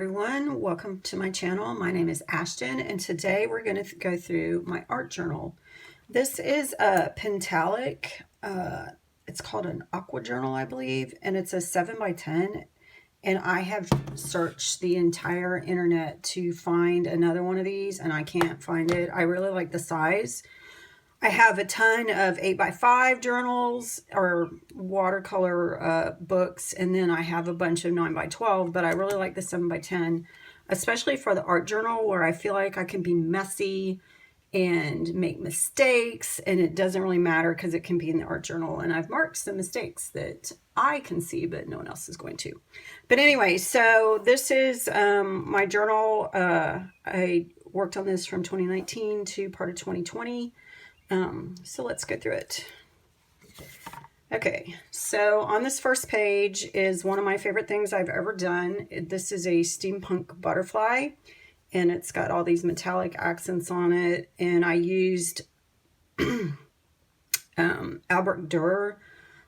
everyone, welcome to my channel. My name is Ashton and today we're going to go through my art journal. This is a Pentalic, it's called an aqua journal I believe, and it's a 7x10, and I have searched the entire internet to find another one of these and I can't find it. I really like the size. I have a ton of 8x5 journals or watercolor books, and then I have a bunch of 9x12, but I really like the 7x10, especially for the art journal where I feel like I can be messy and make mistakes, and it doesn't really matter because it can be in the art journal, and I've marked some mistakes that I can see, but no one else is going to. But anyway, so this is my journal. I worked on this from 2019 to part of 2020. So let's go through it. Okay, so on this first page is one of my favorite things I've ever done. This is a steampunk butterfly, and it's got all these metallic accents on it, and I used Albert Dürer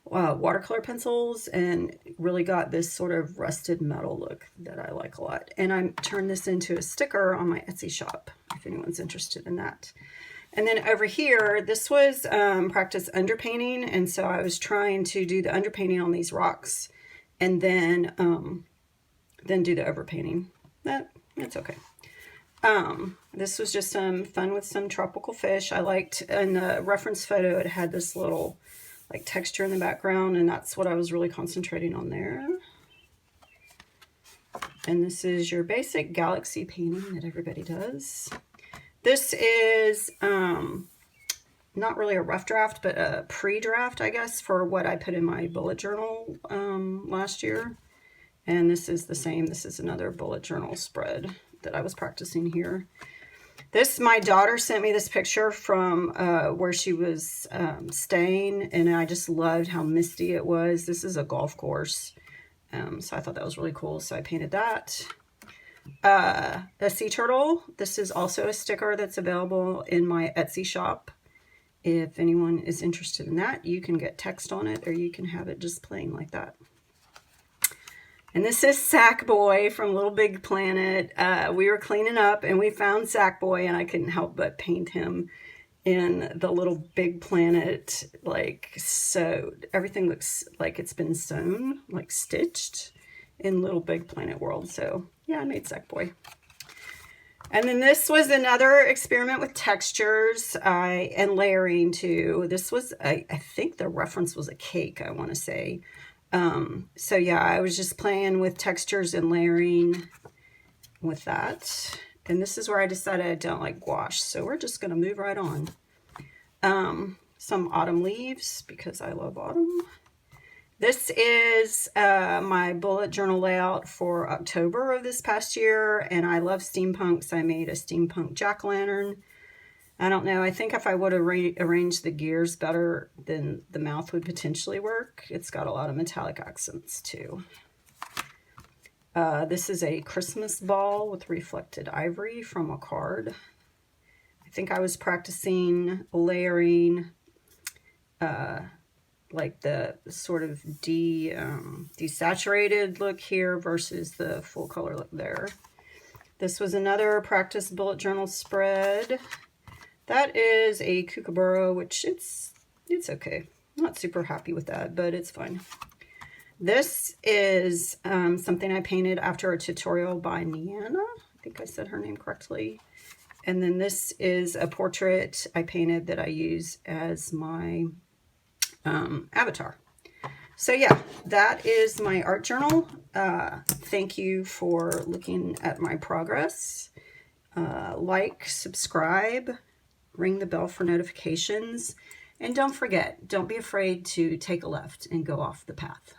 watercolor pencils and really got this sort of rusted metal look that I like a lot. And I turned this into a sticker on my Etsy shop if anyone's interested in that. And then over here, this was practice underpainting, and so I was trying to do the underpainting on these rocks, and then do the overpainting. That's okay. This was just some fun with some tropical fish. I liked in the reference photo it had this little like texture in the background, and that's what I was really concentrating on there. And this is your basic galaxy painting that everybody does. This is not really a rough draft, but a pre-draft, I guess, for what I put in my bullet journal last year. And this is the same. This is another bullet journal spread that I was practicing here. My daughter sent me this picture from where she was staying, and I just loved how misty it was. This is a golf course, so I thought that was really cool, so I painted that. A sea turtle. This is also a sticker that's available in my Etsy shop. If anyone is interested in that, you can get text on it, or you can have it just plain like that. And this is Sackboy from Little Big Planet. We were cleaning up and we found Sackboy, and I couldn't help but paint him in the Little Big Planet, like, so everything looks like it's been sewn, like stitched in Little Big Planet world. So yeah, I made Sackboy. And then this was another experiment with textures and layering too. This was, I think the reference was a cake, I want to say. So yeah, I was just playing with textures and layering with that. And this is where I decided I don't like gouache, so we're just going to move right on. Some autumn leaves because I love autumn. This is my bullet journal layout for October of this past year, and I love steampunks. I made a steampunk jack-o'-lantern. I don't know, I think if I would have arranged the gears better, then the mouth would potentially work. It's got a lot of metallic accents too. This is a Christmas ball with reflected ivory from a card. I think I was practicing layering like the sort of desaturated look here versus the full color look there. This was another practice bullet journal spread. That is a kookaburra, which it's okay. I'm not super happy with that, but it's fine. This is something I painted after a tutorial by Niana. I think I said her name correctly. And then this is a portrait I painted that I use as my avatar. So yeah, that is my art journal. Thank you for looking at my progress. Like, subscribe, ring the bell for notifications, and don't forget, don't be afraid to take a left and go off the path.